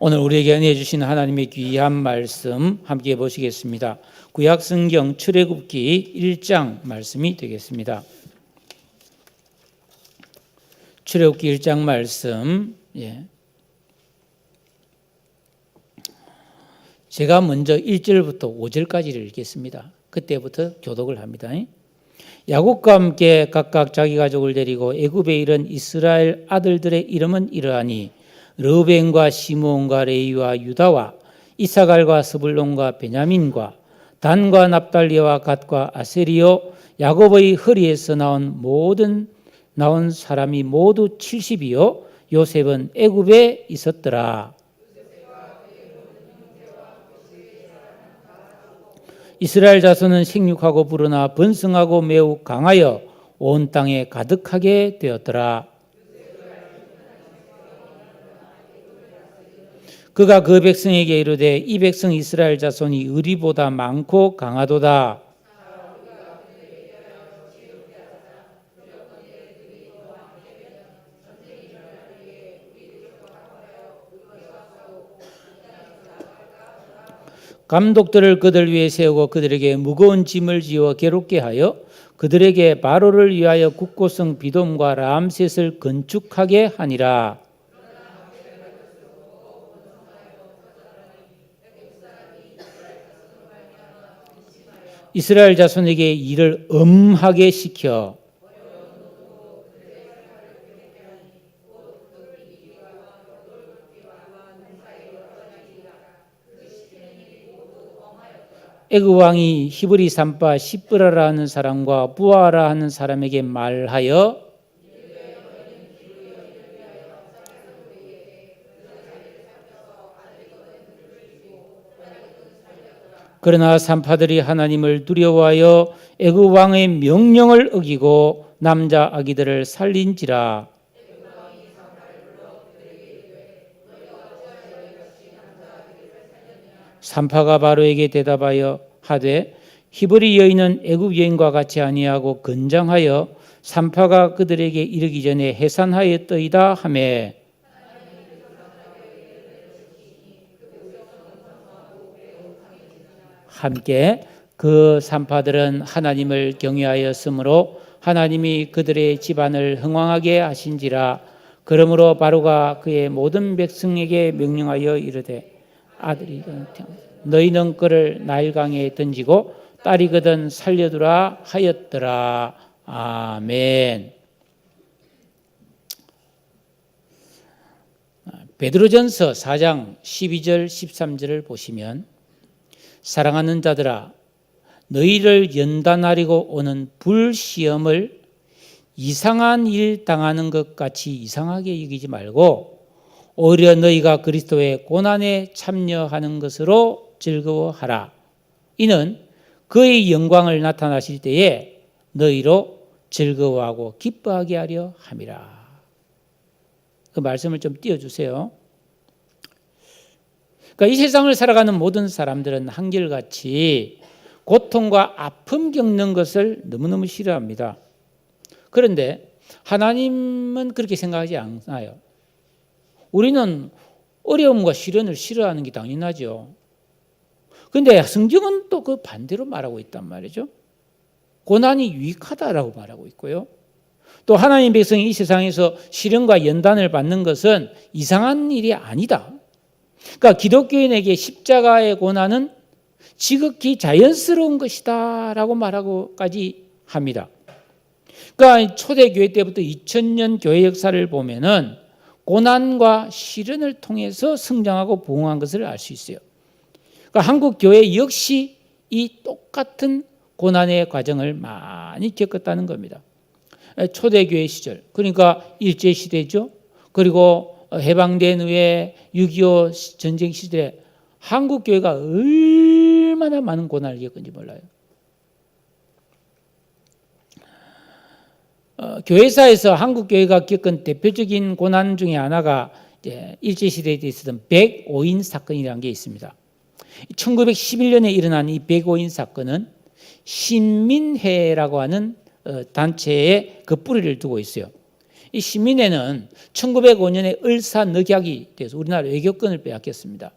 오늘 우리에게 은혜 주신 하나님의 귀한 말씀 함께 보시겠습니다. 구약성경 출애굽기 1장 말씀이 되겠습니다. 출애굽기 1장 말씀. 제가 먼저 1절부터 5절까지를 읽겠습니다. 그때부터 교독을 합니다. 야곱과 함께 각각 자기 가족을 데리고 애굽에 이른 이스라엘 아들들의 이름은 이러하니 르우벤과 시므온과 레위와 유다와 이사갈과 스불론과 베냐민과 단과 납달리와 갓과 아세리요, 야곱의 허리에서 나온 사람이 모두 70이요 요셉은 애굽에 있었더라. 이스라엘 자손은 생육하고 불어나 번성하고 매우 강하여 온 땅에 가득하게 되었더라. 그가 그 백성에게 이르되 이 백성 이스라엘 자손이 의리보다 많고 강하도다. 감독들을 그들 위에 세우고 그들에게 무거운 짐을 지어 괴롭게 하여 그들에게 바로를 위하여 국고성 비돔과 람셋을 건축하게 하니라. 이스라엘 자손에게 일을 엄하게 시켜 애굽 왕이 히브리 산파 시브라라 하는 사람과 부아라 하는 사람에게 말하여 그러나 산파들이 하나님을 두려워하여 애굽 왕의 명령을 어기고 남자 아기들을 살린지라. 산파가 바로에게 대답하여 하되 히브리 여인은 애굽 여인과 같이 아니하고 건장하여 산파가 그들에게 이르기 전에 해산하였더이다 하매 함께 그 산파들은 하나님을 경외하였으므로 하나님이 그들의 집안을 흥왕하게 하신지라. 그러므로 바로가 그의 모든 백성에게 명령하여 이르되 아들이 너희는 그를 나일강에 던지고 딸이거든 살려두라 하였더라. 아멘. 베드로전서 4장 12절 13절을 보시면 사랑하는 자들아 너희를 연단하리고 오는 불시험을 이상한 일 당하는 것 같이 이상하게 여기지 말고 오히려 너희가 그리스도의 고난에 참여하는 것으로 즐거워하라. 이는 그의 영광을 나타나실 때에 너희로 즐거워하고 기뻐하게 하려 함이라. 그 말씀을 좀 띄워주세요. 그러니까 이 세상을 살아가는 모든 사람들은 한결같이 고통과 아픔 겪는 것을 너무너무 싫어합니다. 그런데 하나님은 그렇게 생각하지 않아요. 우리는 어려움과 시련을 싫어하는 게 당연하죠. 그런데 성경은 또 그 반대로 말하고 있단 말이죠. 고난이 유익하다라고 말하고 있고요. 또 하나님 백성이 이 세상에서 시련과 연단을 받는 것은 이상한 일이 아니다. 그러니까 기독교인에게 십자가의 고난은 지극히 자연스러운 것이다 라고 말하고까지 합니다. 그러니까 초대교회 때부터 2000년 교회 역사를 보면은 고난과 시련을 통해서 성장하고 부흥한 것을 알 수 있어요. 그러니까 한국 교회 역시 이 똑같은 고난의 과정을 많이 겪었다는 겁니다. 초대교회 시절, 그러니까 일제시대죠. 그리고 해방된 후에 6.25 전쟁 시대에 한국 교회가 얼마나 많은 고난을 겪은지 몰라요. 교회사에서 한국 교회가 겪은 대표적인 고난 중에 하나가 일제시대에 있었던 105인 사건이라는 게 있습니다. 1911년에 일어난 이 105인 사건은 신민회라고 하는 단체에 그 뿌리를 두고 있어요. 이 신민회는 1905년에 을사늑약이 돼서 우리나라 외교권을 빼앗겼습니다.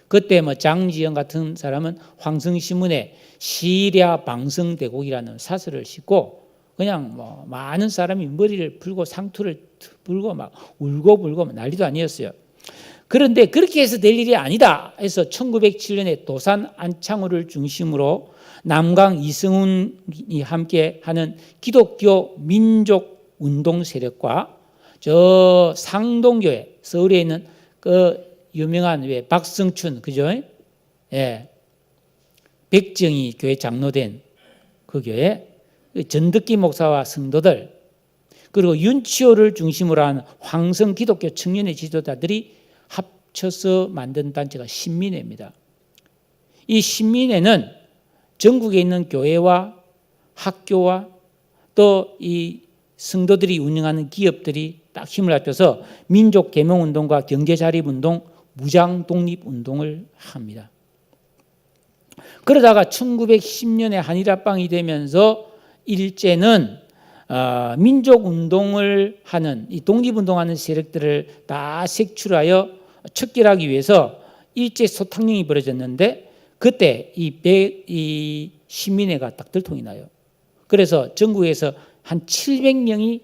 그때 뭐 장지영 같은 사람은 황성신문에 시랴 방성대곡이라는 사설을 싣고 그냥 뭐 많은 사람이 머리를 풀고 상투를 불고 막 울고 불고 난리도 아니었어요. 그런데 그렇게 해서 될 일이 아니다 해서 1907년에 도산 안창호를 중심으로 남강 이승훈이 함께 하는 기독교 민족 운동 세력과 저 상동교회 서울에 있는 그 유명한 왜 박성춘 그죠? 예. 백정희 교회 장로된 그 교회 전득기 목사와 성도들 그리고 윤치호를 중심으로 한 황성 기독교 청년의 지도자들이 합쳐서 만든 단체가 신민회입니다. 이 신민회는 전국에 있는 교회와 학교와 또 이 성도들이 운영하는 기업들이 딱 힘을 합쳐서 민족 계몽 운동과 경제 자립 운동, 무장 독립 운동을 합니다. 그러다가 1910년에 한일합방이 되면서 일제는 민족 운동을 하는 이 독립 운동하는 세력들을 다 색출하여 척결하기 위해서 일제 소탕령이 벌어졌는데 그때 이 신민회가 딱 들통이 나요. 그래서 전국에서 한 700명이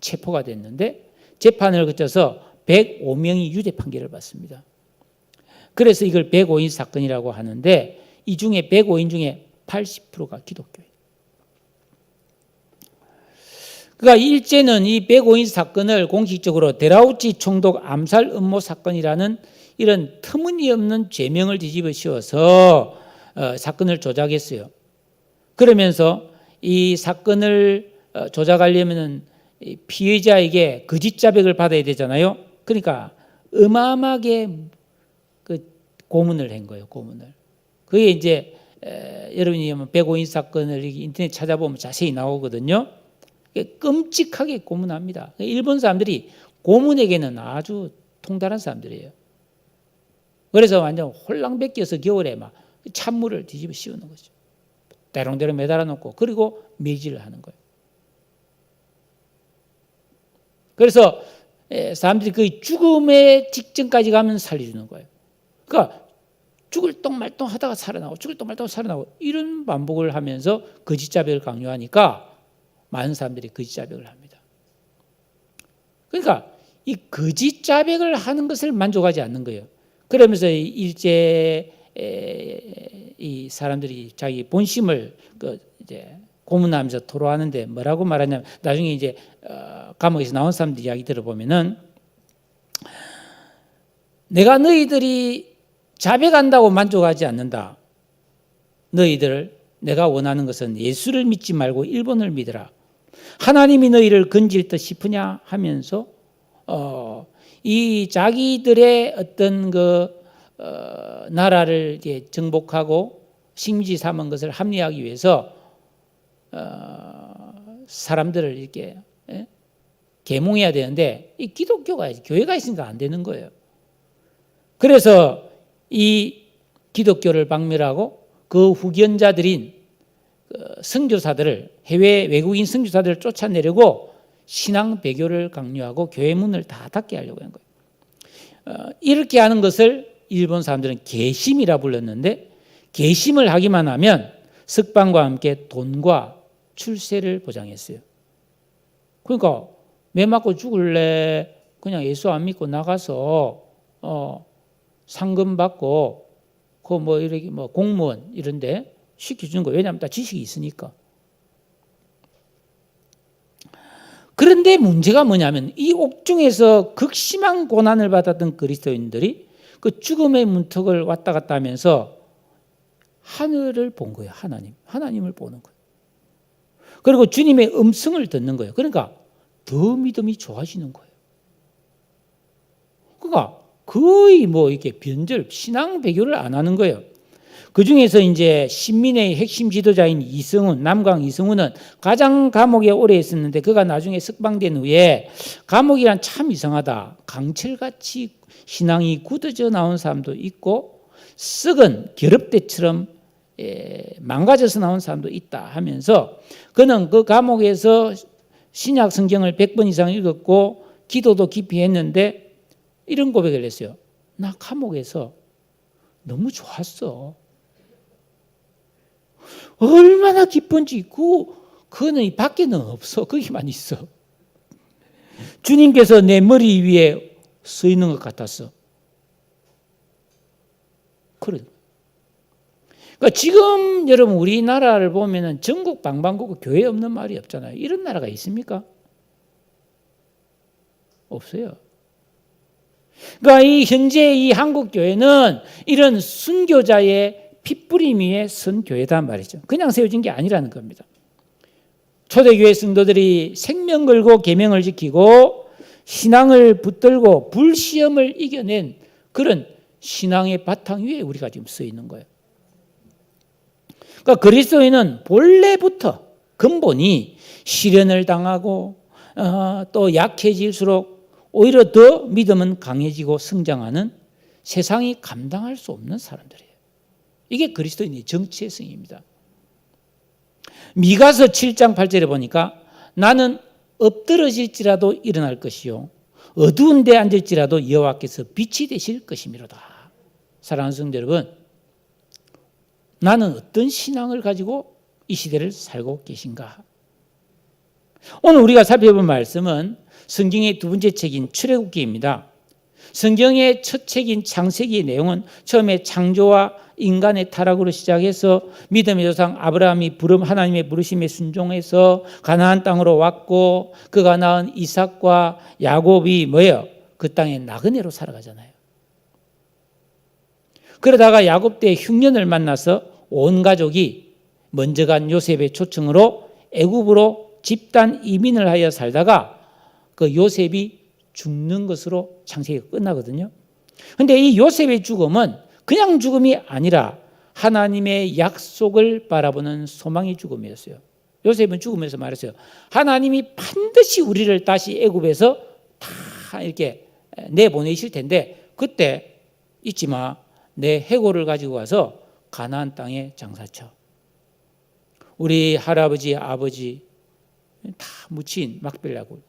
체포가 됐는데 재판을 거쳐서 105명이 유죄 판결을 받습니다. 그래서 이걸 105인 사건이라고 하는데 이 중에 105인 중에 80%가 기독교예요. 그러니까 일제는 이 105인 사건을 공식적으로 데라우치 총독 암살 음모 사건이라는 이런 터무니없는 죄명을 뒤집어 씌워서 사건을 조작했어요. 그러면서 이 사건을 조작하려면 피해자에게 거짓 자백을 받아야 되잖아요. 그러니까 어마어마하게 그 고문을 한 거예요. 고문을. 그게 이제 여러분이 105인 사건을 인터넷 찾아보면 자세히 나오거든요. 끔찍하게 고문합니다. 일본 사람들이 고문에게는 아주 통달한 사람들이에요. 그래서 완전 홀랑벗겨서 겨울에 막 찬물을 뒤집어 씌우는 거죠. 대롱대롱 매달아 놓고 그리고 매질을 하는 거예요. 그래서 사람들이 거의 죽음의 직전까지 가면 살려주는 거예요. 그러니까 죽을 똥말똥 하다가 살아나고 죽을 똥말똥 살아나고 이런 반복을 하면서 거짓 자백을 강요하니까 많은 사람들이 거짓 자백을 합니다. 그러니까 이 거짓 자백을 하는 것을 만족하지 않는 거예요. 그러면서 일제 이 사람들이 자기 본심을 이제 고문하면서 토로하는데 뭐라고 말하냐면 나중에 이제 감옥에서 나온 사람들 이야기 들어보면은 내가 너희들이 자백한다고 만족하지 않는다. 너희들 내가 원하는 것은 예수를 믿지 말고 일본을 믿으라. 하나님이 너희를 건질 듯 싶으냐 하면서 이 자기들의 어떤 나라를 이제 정복하고 식민지 삼은 것을 합리화하기 위해서 사람들을 이렇게 계몽해야 되는데 이 기독교가 교회가 있으니까 안 되는 거예요. 그래서 이 기독교를 박멸하고 그 후견자들인 선교사들을 해외 외국인 선교사들을 쫓아내려고 신앙 배교를 강요하고 교회 문을 다 닫게 하려고 한 거예요. 이렇게 하는 것을 일본 사람들은 계심이라 불렀는데 계심을 하기만 하면 석방과 함께 돈과 출세를 보장했어요. 그러니까 매 맞고 죽을래 그냥 예수 안 믿고 나가서 상금 받고 그 뭐 이렇게 뭐 공무원 이런데 시켜주는 거예요. 왜냐하면 다 지식이 있으니까. 그런데 문제가 뭐냐면 이 옥중에서 극심한 고난을 받았던 그리스도인들이 그 죽음의 문턱을 왔다 갔다 하면서 하늘을 본 거예요. 하나님을 보는 거예요. 그리고 주님의 음성을 듣는 거예요. 그러니까 더 믿음이 좋아지는 거예요. 그러니까 거의 뭐 이렇게 변절, 신앙 배교를 안 하는 거예요. 그 중에서 이제 신민의 핵심 지도자인 이승훈, 남강 이승훈은 가장 감옥에 오래 있었는데 그가 나중에 석방된 후에 감옥이란 참 이상하다. 강철같이 신앙이 굳어져 나온 사람도 있고 썩은 결합대처럼 망가져서 나온 사람도 있다 하면서 그는 그 감옥에서 신약 성경을 100번 이상 읽었고 기도도 깊이 했는데 이런 고백을 했어요. 나 감옥에서 너무 좋았어. 얼마나 기쁜지. 그거는 이 밖에는 없어. 거기만 있어. 주님께서 내 머리 위에 서 있는 것 같았어. 그래. 그러니까 지금 여러분 우리나라를 보면은 전국 방방곡곡 교회 없는 말이 없잖아요. 이런 나라가 있습니까? 없어요. 그러니까 이 현재 이 한국 교회는 이런 순교자의 핏부림 위에 선 교회단 말이죠. 그냥 세워진 게 아니라는 겁니다. 초대교회 성도들이 생명 걸고 계명을 지키고 신앙을 붙들고 불시험을 이겨낸 그런 신앙의 바탕 위에 우리가 지금 서 있는 거예요. 그러니까 그리스도인은 본래부터 근본이 시련을 당하고 또 약해질수록 오히려 더 믿음은 강해지고 성장하는 세상이 감당할 수 없는 사람들이에요. 이게 그리스도인의 정체성입니다. 미가서 7장 8절에 보니까 나는 엎드러질지라도 일어날 것이요 어두운 데 앉을지라도 여호와께서 빛이 되실 것이미로다. 사랑하는 성도 여러분, 나는 어떤 신앙을 가지고 이 시대를 살고 계신가? 오늘 우리가 살펴볼 말씀은 성경의 두 번째 책인 출애굽기입니다. 성경의 첫 책인 창세기의 내용은 처음에 창조와 인간의 타락으로 시작해서 믿음의 조상 아브라함이 하나님의 부르심에 순종해서 가나안 땅으로 왔고 그가 낳은 이삭과 야곱이 뭐예요? 그 땅에 나그네로 살아가잖아요. 그러다가 야곱 때 흉년을 만나서 온 가족이 먼저 간 요셉의 초청으로 애굽으로 집단 이민을 하여 살다가 그 요셉이 죽는 것으로 창세기가 끝나거든요. 그런데 이 요셉의 죽음은 그냥 죽음이 아니라 하나님의 약속을 바라보는 소망의 죽음이었어요. 요셉은 죽으면서 말했어요. 하나님이 반드시 우리를 다시 애굽에서 다 이렇게 내보내실 텐데 그때 잊지 마. 내 해골을 가지고 가서 가나안 땅에 장사쳐. 우리 할아버지, 아버지 다 묻힌 막벨라고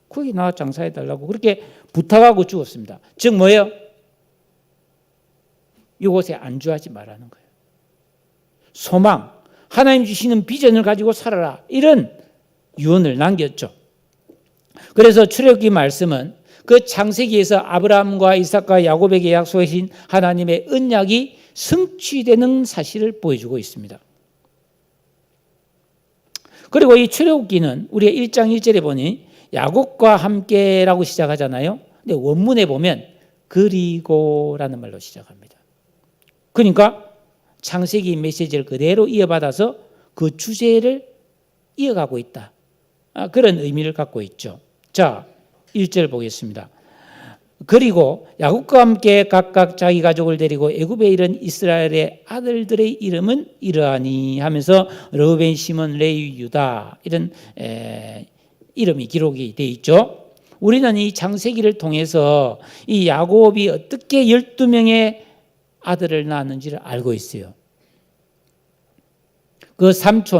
거기 나와 장사해달라고 그렇게 부탁하고 죽었습니다. 즉 뭐예요? 이곳에 안주하지 말라는 거예요. 소망, 하나님 주시는 비전을 가지고 살아라. 이런 유언을 남겼죠. 그래서 출애굽기 말씀은 그 창세기에서 아브라함과 이삭과 야곱에게 약속하신 하나님의 언약이 성취되는 사실을 보여주고 있습니다. 그리고 이 출애굽기는 우리가 1장 1절에 보니 야곱과 함께라고 시작하잖아요. 근데 원문에 보면 그리고라는 말로 시작합니다. 그러니까 창세기 메시지를 그대로 이어받아서 그 주제를 이어가고 있다. 그런 의미를 갖고 있죠. 자, 1절 보겠습니다. 그리고 야곱과 함께 각각 자기 가족을 데리고 애굽에 이른 이스라엘의 아들들의 이름은 이러하니 하면서 르우벤, 시몬, 레위, 유다 이런 이름이 기록이 되어 있죠. 우리는 이 창세기를 통해서 이 야곱이 어떻게 12명의 아들을 낳았는지를 알고 있어요. 그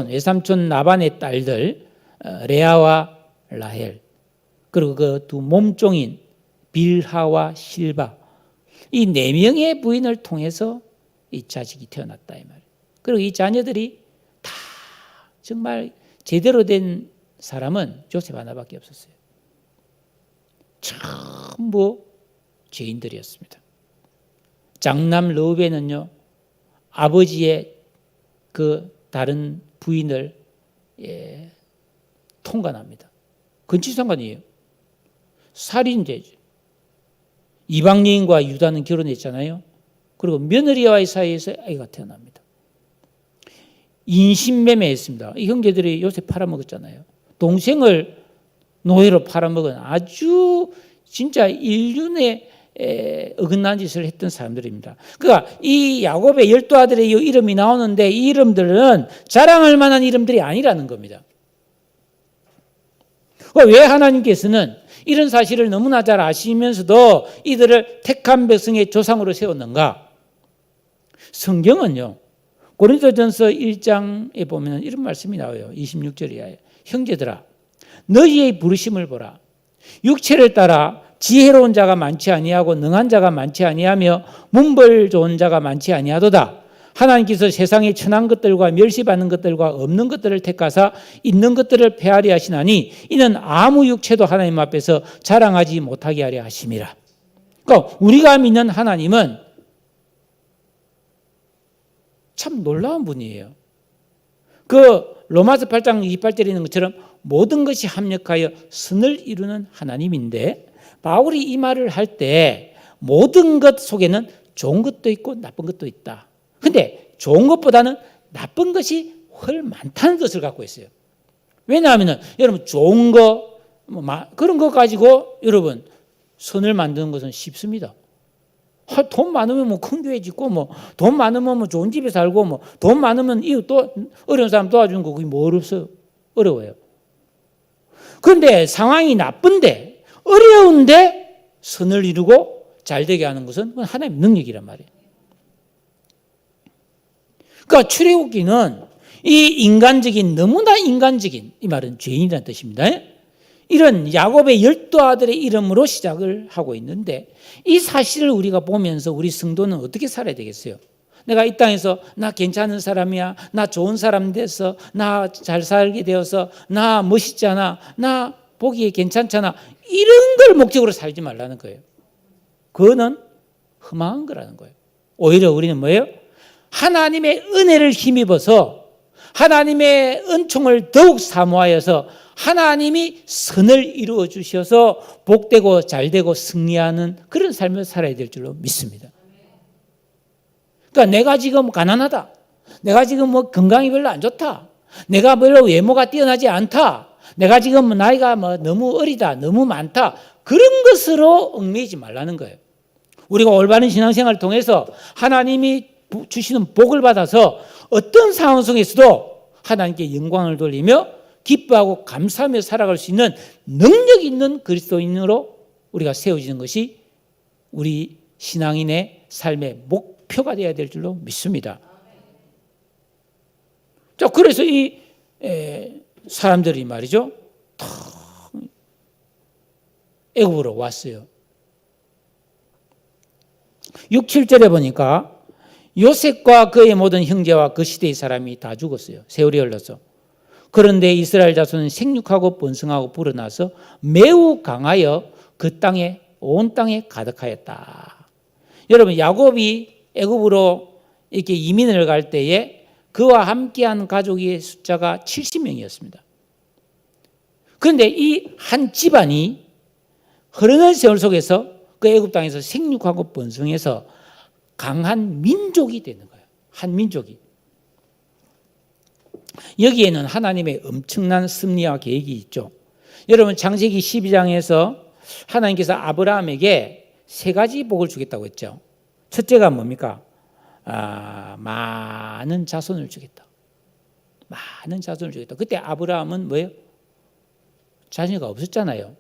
외삼촌 라반의 딸들 레아와 라헬 그리고 그 두 몸종인 빌하와 실바 이 4명의 부인을 통해서 이 자식이 태어났다 이 말이에요. 그리고 이 자녀들이 다 정말 제대로 된 사람은 요셉 하나밖에 없었어요. 전부 죄인들이었습니다. 장남 르우벤은요 아버지의 그 다른 부인을 통관합니다. 근치상간이에요. 살인죄죠. 이방 여인과 유다는 결혼했잖아요. 그리고 며느리와의 사이에서 아이가 태어납니다. 인신매매했습니다. 이 형제들이 요셉 팔아먹었잖아요. 동생을 노예로 팔아먹은 아주 진짜 인륜에 어긋난 짓을 했던 사람들입니다. 그러니까 이 야곱의 12아들의 이름이 나오는데 이 이름들은 자랑할 만한 이름들이 아니라는 겁니다. 왜 하나님께서는 이런 사실을 너무나 잘 아시면서도 이들을 택한 백성의 조상으로 세웠는가? 성경은요. 고린도전서 1장에 보면 이런 말씀이 나와요. 26절이에요. 형제들아 너희의 부르심을 보라. 육체를 따라 지혜로운 자가 많지 아니하고 능한 자가 많지 아니하며 문벌 좋은 자가 많지 아니하도다. 하나님께서 세상에 천한 것들과 멸시받는 것들과 없는 것들을 택하사 있는 것들을 폐하리 하시나니 이는 아무 육체도 하나님 앞에서 자랑하지 못하게 하려 하심이라. 그러니까 우리가 믿는 하나님은 참 놀라운 분이에요. 그 로마서 8장 28절에 있는 것처럼 모든 것이 합력하여 선을 이루는 하나님인데, 바울이 이 말을 할 때 모든 것 속에는 좋은 것도 있고 나쁜 것도 있다. 근데 좋은 것보다는 나쁜 것이 훨 많다는 뜻을 갖고 있어요. 왜냐하면 여러분 좋은 거 그런 거 가지고 여러분 선을 만드는 것은 쉽습니다. 돈 많으면 뭐 큰 교회 짓고 뭐 돈 많으면 뭐 좋은 집에 살고 뭐 돈 많으면 이웃 또 어려운 사람 도와주는 거 그게 뭐 어려워요. 그런데 상황이 나쁜데 어려운데 선을 이루고 잘 되게 하는 것은 하나님의 능력이란 말이에요. 그러니까 출애굽기는 이 인간적인 너무나 인간적인 이 말은 죄인이라는 뜻입니다. 이런 야곱의 12아들의 이름으로 시작을 하고 있는데 이 사실을 우리가 보면서 우리 성도는 어떻게 살아야 되겠어요? 내가 이 땅에서 나 괜찮은 사람이야, 나 좋은 사람 돼서, 나 잘 살게 되어서, 나 멋있잖아, 나 보기에 괜찮잖아, 이런 걸 목적으로 살지 말라는 거예요. 그거는 흠한 거라는 거예요. 오히려 우리는 뭐예요? 하나님의 은혜를 힘입어서 하나님의 은총을 더욱 사모하여서 하나님이 선을 이루어 주셔서 복되고 잘되고 승리하는 그런 삶을 살아야 될 줄로 믿습니다. 그러니까 내가 지금 가난하다, 내가 지금 뭐 건강이 별로 안 좋다, 내가 별로 외모가 뛰어나지 않다, 내가 지금 나이가 뭐 너무 어리다, 너무 많다, 그런 것으로 얽매이지 말라는 거예요. 우리가 올바른 신앙생활을 통해서 하나님이 주시는 복을 받아서 어떤 상황 속에서도 하나님께 영광을 돌리며 기뻐하고 감사하며 살아갈 수 있는 능력 있는 그리스도인으로 우리가 세워지는 것이 우리 신앙인의 삶의 목표가 되어야 될 줄로 믿습니다. 자, 그래서 이 사람들이 말이죠, 애굽으로 왔어요. 6, 7절에 보니까 요셉과 그의 모든 형제와 그 시대의 사람이 다 죽었어요. 세월이 흘러서. 그런데 이스라엘 자손은 생육하고 번성하고 불어나서 매우 강하여 그 땅에 온 땅에 가득하였다. 여러분, 야곱이 애굽으로 이렇게 이민을 갈 때에 그와 함께한 가족의 숫자가 70명이었습니다. 그런데 이 한 집안이 흐르는 세월 속에서 그 애굽 땅에서 생육하고 번성해서 강한 민족이 되는 거예요. 한 민족이. 여기에는 하나님의 엄청난 섭리와 계획이 있죠. 여러분, 창세기 12장에서 하나님께서 아브라함에게 3가지 복을 주겠다고 했죠. 첫째가 뭡니까? 많은 자손을 주겠다. 많은 자손을 주겠다. 그때 아브라함은 뭐예요? 자녀가 없었잖아요.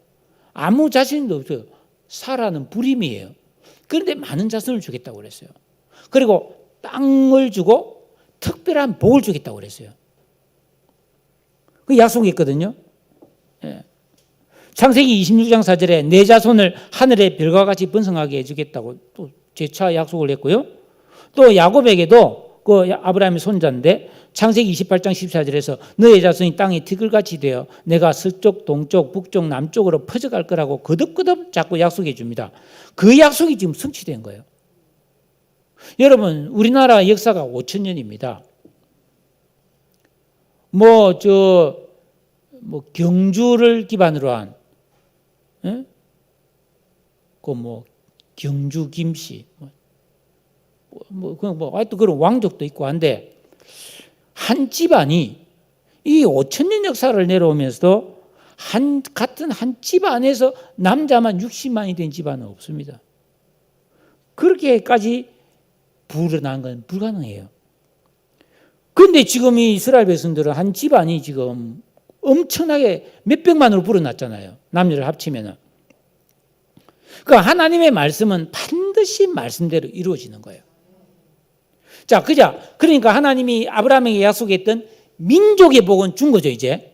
아무 자신도 없어요. 사라는 불임이에요. 그런데 많은 자손을 주겠다고 그랬어요. 그리고 땅을 주고 특별한 복을 주겠다고 그랬어요. 그 약속이 있거든요. 예. 창세기 26장 4절에 내 자손을 하늘의 별과 같이 번성하게 해주겠다고 또 재차 약속을 했고요. 또 야곱에게도 그 아브라함의 손자인데 창세기 28장 14절에서 너의 자손이 땅에 티끌같이 되어 내가 서쪽, 동쪽, 북쪽, 남쪽으로 퍼져갈 거라고 거듭거듭 자꾸 약속해 줍니다. 그 약속이 지금 성취된 거예요. 여러분, 우리나라 역사가 5,000년입니다. 경주를 기반으로 한, 경주 김씨, 하여튼 그런 왕족도 있고 한데, 한 집안이 이 5,000년 역사를 내려오면서도 같은 한 집안에서 남자만 60만이 된 집안은 없습니다. 그렇게까지 불어난 건 불가능해요. 그런데 지금 이 이스라엘 백성들은 한 집안이 지금 엄청나게 몇백만으로 불어났잖아요. 남녀를 합치면은. 그러니까 하나님의 말씀은 반드시 말씀대로 이루어지는 거예요. 자, 그러니까 하나님이 아브라함에게 약속했던 민족의 복은 준 거죠, 이제.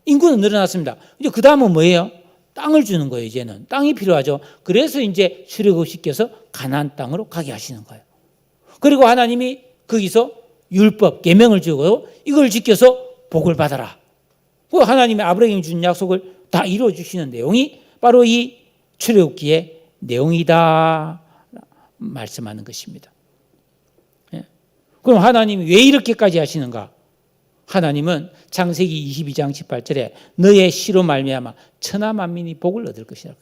인구는 늘어났습니다. 이제 그 다음은 뭐예요? 땅을 주는 거예요. 이제는 땅이 필요하죠. 그래서 이제 출애굽시켜서 가나안 땅으로 가게 하시는 거예요. 그리고 하나님이 거기서 율법, 계명을 주고 이걸 지켜서 복을 받아라. 그 하나님의 아브라함이 준 약속을 다 이루어 주시는 내용이 바로 이 출애굽기의 내용이다 말씀하는 것입니다. 그럼 하나님이 왜 이렇게까지 하시는가? 하나님은 창세기 22장 18절에 너의 씨로 말미암아 천하 만민이 복을 얻을 것이라.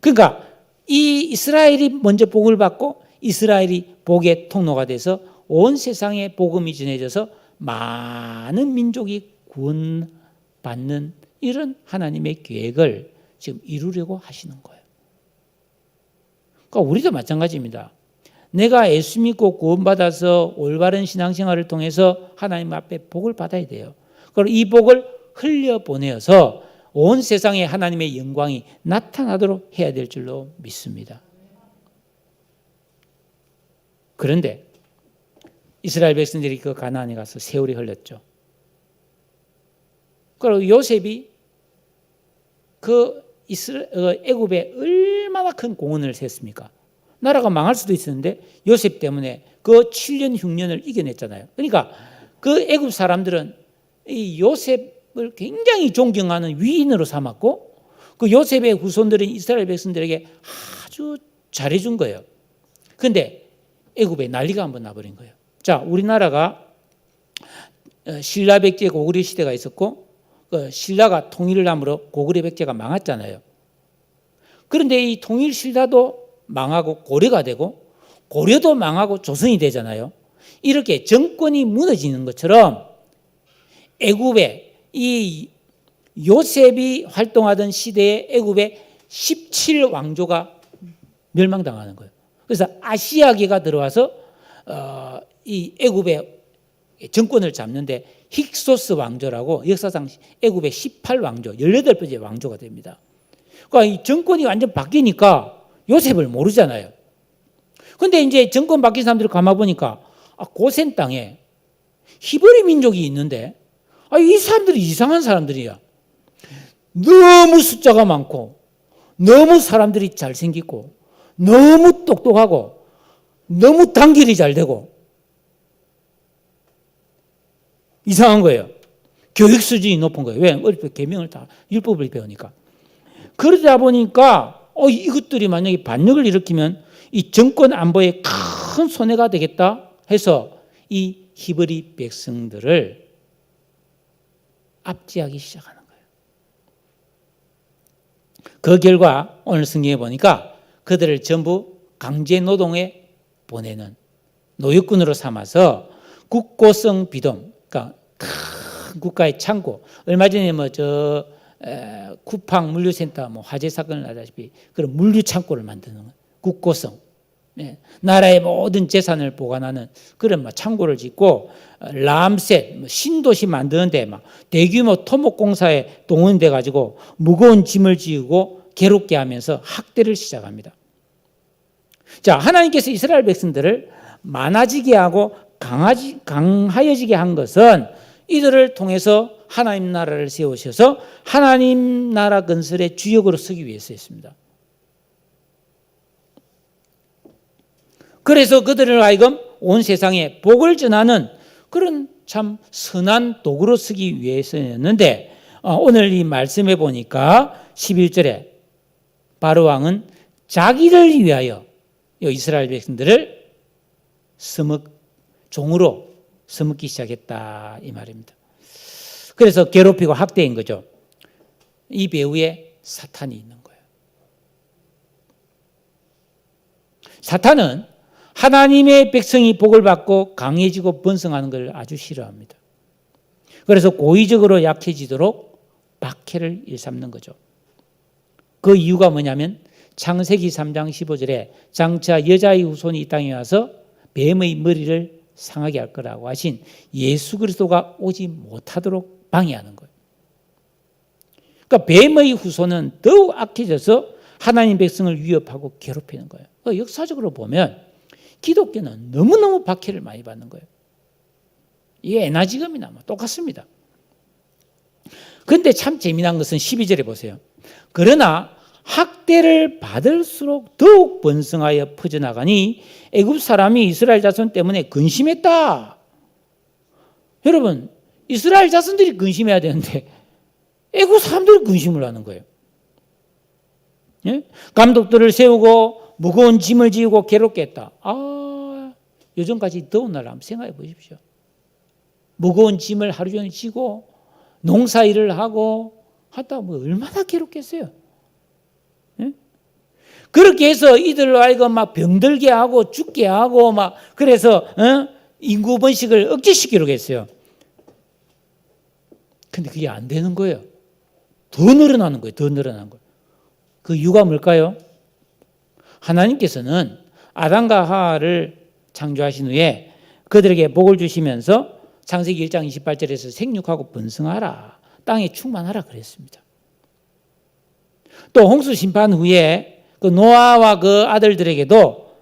그러니까 이 이스라엘이 먼저 복을 받고 이스라엘이 복의 통로가 돼서 온 세상에 복음이 전해져서 많은 민족이 구원받는 이런 하나님의 계획을 지금 이루려고 하시는 거예요. 그러니까 우리도 마찬가지입니다. 내가 예수 믿고 구원받아서 올바른 신앙생활을 통해서 하나님 앞에 복을 받아야 돼요. 그리고 이 복을 흘려보내어서 온 세상에 하나님의 영광이 나타나도록 해야 될 줄로 믿습니다. 그런데 이스라엘 백성들이 그 가나안에 가서 세월이 흘렀죠. 그리고 요셉이 그 애굽에 얼마나 큰 공헌을 했습니까? 나라가 망할 수도 있었는데 요셉 때문에 그 7년 흉년을 이겨냈잖아요. 그러니까 그 애굽 사람들은 이 요셉을 굉장히 존경하는 위인으로 삼았고 그 요셉의 후손들인 이스라엘 백성들에게 아주 잘해준 거예요. 그런데 애굽에 난리가 한번 나버린 거예요. 자, 우리나라가 신라 백제 고구려 시대가 있었고 그 신라가 통일을 함으로 고구려 백제가 망했잖아요. 그런데 이 통일 신라도 망하고 고려가 되고 고려도 망하고 조선이 되잖아요. 이렇게 정권이 무너지는 것처럼 애굽에 이 요셉이 활동하던 시대에 애굽에 17왕조가 멸망당하는 거예요. 그래서 아시아계가 들어와서 이 애굽의 정권을 잡는데 힉소스 왕조라고 역사상 애굽의 18왕조, 18번째 왕조가 됩니다. 그러니까 이 정권이 완전 바뀌니까 요셉을 모르잖아요. 그런데 이제 정권 바뀐 사람들을 가만보니까 고센 땅에 히브리 민족이 있는데 이 사람들이 이상한 사람들이야. 너무 숫자가 많고 너무 사람들이 잘생기고 너무 똑똑하고 너무 단결이 잘 되고 이상한 거예요. 교육 수준이 높은 거예요. 왜? 어릴 때 계명을 다 율법을 배우니까. 그러다 보니까 이것들이 만약에 반역을 일으키면 이 정권 안보에 큰 손해가 되겠다 해서 이 히브리 백성들을 압제하기 시작하는 거예요. 그 결과 오늘 성경에 보니까 그들을 전부 강제 노동에 보내는 노역군으로 삼아서 국고성 비동, 그러니까 큰 국가의 창고. 얼마 전에 쿠팡 물류센터 화재 사건을 나다시피 그런 물류 창고를 만드는 거예요. 국고성. 나라의 모든 재산을 보관하는 그런 창고를 짓고 람셋 신도시 만드는데 대규모 토목공사에 동원돼 가지고 무거운 짐을 지우고 괴롭게 하면서 학대를 시작합니다. 자, 하나님께서 이스라엘 백성들을 많아지게 하고 강하여지게 한 것은 이들을 통해서 하나님 나라를 세우셔서 하나님 나라 건설의 주역으로 서기 위해서였습니다. 그래서 그들을 하여금 온 세상에 복을 전하는 그런 참 선한 도구로 쓰기 위해서였는데 오늘 이 말씀해 보니까 11절에 바로 왕은 자기를 위하여 이스라엘 백성들을 종으로 써먹기 시작했다 이 말입니다. 그래서 괴롭히고 학대인 거죠. 이 배후에 사탄이 있는 거예요. 사탄은 하나님의 백성이 복을 받고 강해지고 번성하는 걸 아주 싫어합니다. 그래서 고의적으로 약해지도록 박해를 일삼는 거죠. 그 이유가 뭐냐면 창세기 3장 15절에 장차 여자의 후손이 이 땅에 와서 뱀의 머리를 상하게 할 거라고 하신 예수 그리스도가 오지 못하도록 방해하는 거예요. 그러니까 뱀의 후손은 더욱 악해져서 하나님 백성을 위협하고 괴롭히는 거예요. 그러니까 역사적으로 보면 기독교는 너무너무 박해를 많이 받는 거예요. 이게 에나지금이나 똑같습니다. 그런데 참 재미난 것은 12절에 보세요. 그러나 학대를 받을수록 더욱 번성하여 퍼져나가니 애굽 사람이 이스라엘 자손 때문에 근심했다. 여러분, 이스라엘 자손들이 근심해야 되는데 애굽 사람들이 근심을 하는 거예요. 예? 감독들을 세우고 무거운 짐을 지고 괴롭게 했다. 요즘까지 더운 날 한번 생각해 보십시오. 무거운 짐을 하루 종일 지고 농사일을 하고 하다 뭐 얼마나 괴롭겠어요. 예? 그렇게 해서 이들로 하여금 막 병들게 하고 죽게 하고 막 그래서 인구 번식을 억제시키려고 했어요. 근데 그게 안 되는 거예요. 더 늘어나는 거예요. 더 늘어나는 거예요. 그 이유가 뭘까요? 하나님께서는 아담과 하와를 창조하신 후에 그들에게 복을 주시면서 창세기 1장 28절에서 생육하고 번성하라, 땅에 충만하라 그랬습니다. 또 홍수 심판 후에 그 노아와 그 아들들에게도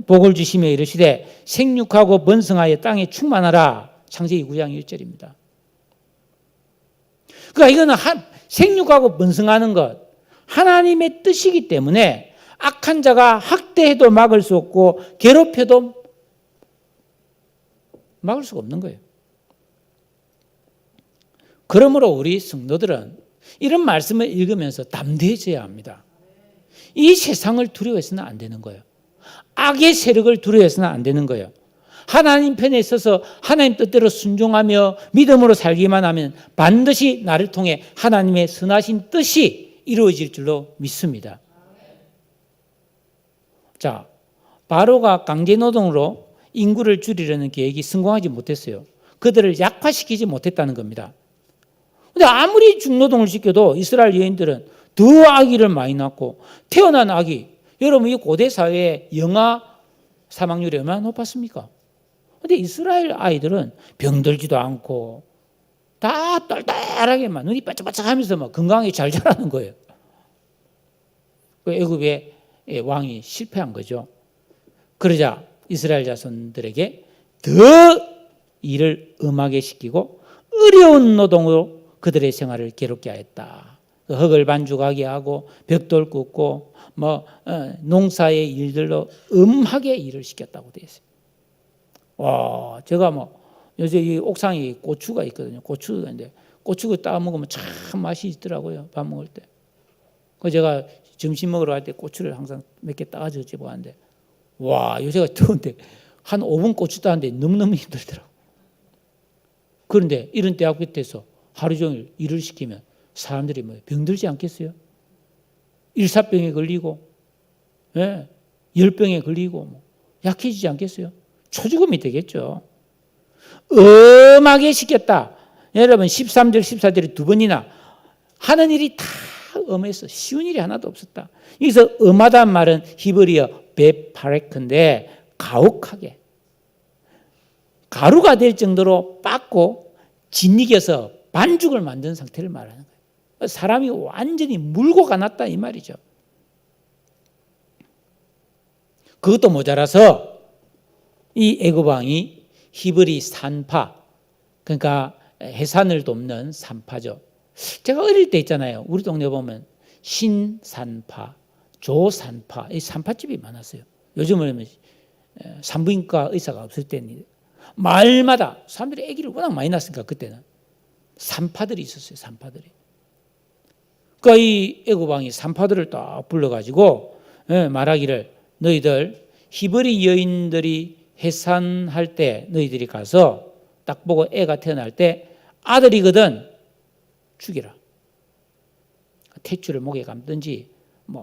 복을 주시며 이르시되 생육하고 번성하여 땅에 충만하라, 창세기 9장 1절입니다. 그러니까 이거는 생육하고 번성하는 것, 하나님의 뜻이기 때문에 악한 자가 학대해도 막을 수 없고 괴롭혀도 막을 수가 없는 거예요. 그러므로 우리 성도들은 이런 말씀을 읽으면서 담대해져야 합니다. 이 세상을 두려워해서는 안 되는 거예요. 악의 세력을 두려워해서는 안 되는 거예요. 하나님 편에 서서 하나님 뜻대로 순종하며 믿음으로 살기만 하면 반드시 나를 통해 하나님의 선하신 뜻이 이루어질 줄로 믿습니다. 자, 바로가 강제노동으로 인구를 줄이려는 계획이 성공하지 못했어요. 그들을 약화시키지 못했다는 겁니다. 근데 아무리 중노동을 시켜도 이스라엘 여인들은 더 아기를 많이 낳고 태어난 아기, 여러분 이 고대 사회의 영아 사망률이 얼마나 높았습니까? 근데 이스라엘 아이들은 병들지도 않고 다 똘똘하게만 눈이 반짝반짝하면서 막 건강하게 잘 자라는 거예요. 애굽의 왕이 실패한 거죠. 그러자 이스라엘 자손들에게 더 일을 엄하게 시키고 어려운 노동으로 그들의 생활을 괴롭게 하였다. 흙을 반죽하게 하고 벽돌 굽고 농사의 일들로 엄하게 일을 시켰다고 되어 있어요. 와, 제가 요새 이 옥상에 고추가 있거든요. 고추가 있는데 고추가 따 먹으면 참 맛이 있더라고요. 밥 먹을 때. 그래서 제가 점심 먹으러 갈 때 고추를 항상 몇 개 따가지고 집어가는데 와, 요새가 더운데 한 5분 고추 따는데 너무너무 힘들더라고요. 그런데 이런 대학 끝에서 하루 종일 일을 시키면 사람들이 병들지 않겠어요? 일사병에 걸리고 열병에 걸리고 약해지지 않겠어요? 초죽음이 되겠죠. 엄하게 시켰다. 여러분 13절 14절에 두 번이나 하는 일이 다 엄해서 쉬운 일이 하나도 없었다. 여기서 엄하다는 말은 히브리어 베파레크인데 가혹하게 가루가 될 정도로 빻고 짓이겨서 반죽을 만든 상태를 말하는 거예요. 사람이 완전히 물고 가났다 이 말이죠. 그것도 모자라서 이 애굽 왕이 히브리 산파, 그러니까 해산을 돕는 산파죠. 제가 어릴 때 있잖아요. 우리 동네 보면 신산파, 조산파, 이 산파집이 많았어요. 요즘은 산부인과 의사가 없을 때는 마을마다 사람들이 아기를 워낙 많이 낳았으니까 그때는 산파들이 있었어요. 산파들이. 그러니까 이 애굽 왕이 산파들을 딱 불러가지고 말하기를 너희들 히브리 여인들이 해산할 때 너희들이 가서 딱 보고 애가 태어날 때 아들이거든 죽이라. 탯줄을 목에 감든지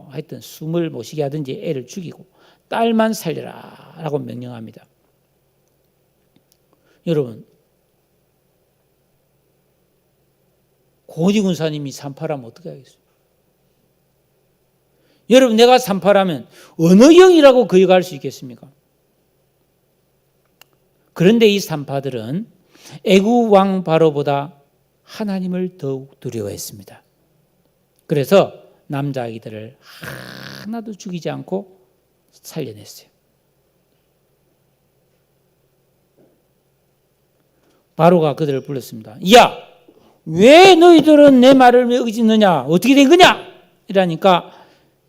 하여튼 숨을 못 쉬게 하든지 애를 죽이고 딸만 살려라 라고 명령합니다. 여러분 고니 군사님이 산파라면 어떻게 하겠어요? 여러분 내가 산파라면 어느 영이라고 거역할 수 있겠습니까? 그런데 이 산파들은 애굽 왕 바로보다 하나님을 더욱 두려워했습니다. 그래서 남자아기들을 하나도 죽이지 않고 살려냈어요. 바로가 그들을 불렀습니다. 야, 왜 너희들은 내 말을 왜 어기지느냐? 어떻게 된 거냐? 이러니까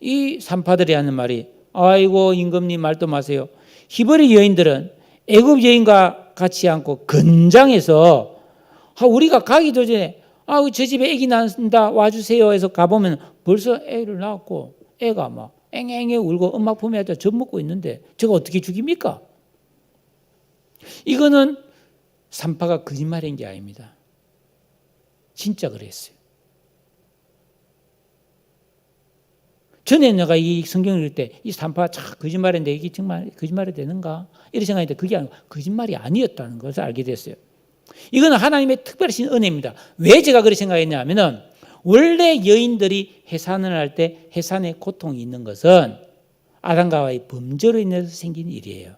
이 산파들이 하는 말이 아이고 임금님 말도 마세요. 히브리 여인들은 애굽 여인과 같이 않고 건장해서 우리가 가기도 전에 저 집에 애기 낳는다 와주세요 해서 가보면 벌써 애를 낳았고 애가 막 앵앵해 울고 엄마 품에 젖 먹고 있는데 저거 어떻게 죽입니까? 이거는 산파가 거짓말인 게 아닙니다. 진짜 그랬어요. 전에 내가 이 성경을 읽을 때 이 산파가 참 거짓말인데 이게 정말 거짓말이 되는가? 이런 생각인데 그게 아니고 거짓말이 아니었다는 것을 알게 됐어요. 이거는 하나님의 특별하신 은혜입니다. 왜 제가 그렇게 생각했냐 하면은 원래 여인들이 해산을 할 때 해산의 고통이 있는 것은 아담과 하와의 범죄로 인해서 생긴 일이에요.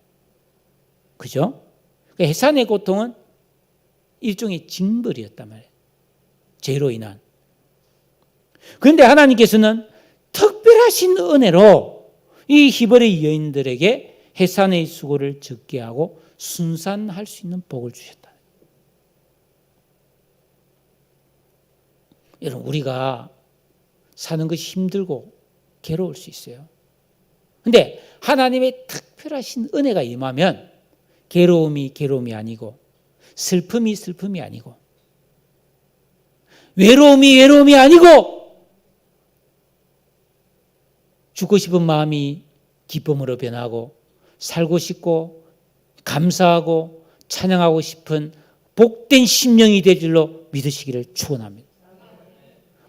그죠? 해산의 고통은 일종의 징벌이었단 말이에요. 죄로 인한. 그런데 하나님께서는 특별하신 은혜로 이 히브리 여인들에게 해산의 수고를 적게 하고 순산할 수 있는 복을 주셨다. 여러분 우리가 사는 것이 힘들고 괴로울 수 있어요. 그런데 하나님의 특별하신 은혜가 임하면 괴로움이 아니고 슬픔이 아니고 외로움이 아니고 죽고 싶은 마음이 기쁨으로 변하고 살고 싶고 감사하고 찬양하고 싶은 복된 심령이 될 줄로 믿으시기를 축원합니다.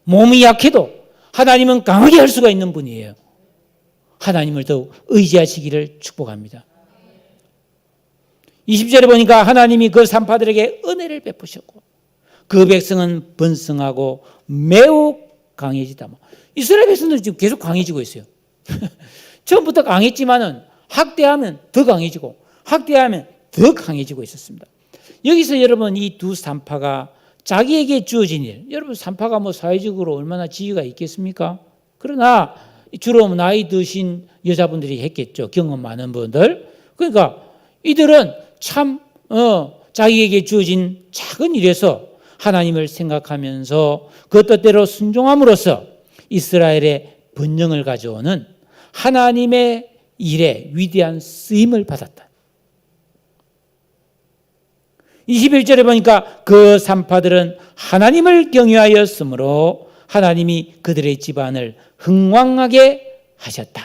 몸이 약해도 하나님은 강하게 할 수가 있는 분이에요. 하나님을 더욱 의지하시기를 축복합니다. 20절에 보니까 하나님이 그 산파들에게 은혜를 베푸셨고 그 백성은 번성하고 매우 강해지다. 이스라엘 백성들은 지금 계속 강해지고 있어요. 처음부터 강했지만은 학대하면 더 강해지고 학대하면 더 강해지고 있었습니다. 여기서 여러분 이 두 산파가 자기에게 주어진 일, 여러분 산파가 사회적으로 얼마나 지위가 있겠습니까? 그러나 주로 나이 드신 여자분들이 했겠죠. 경험 많은 분들. 그러니까 이들은 참 자기에게 주어진 작은 일에서 하나님을 생각하면서 그 뜻대로 순종함으로써 이스라엘의 번영을 가져오는 하나님의 일에 위대한 쓰임을 받았다. 21절에 보니까 그 산파들은 하나님을 경외하였으므로 하나님이 그들의 집안을 흥왕하게 하셨다.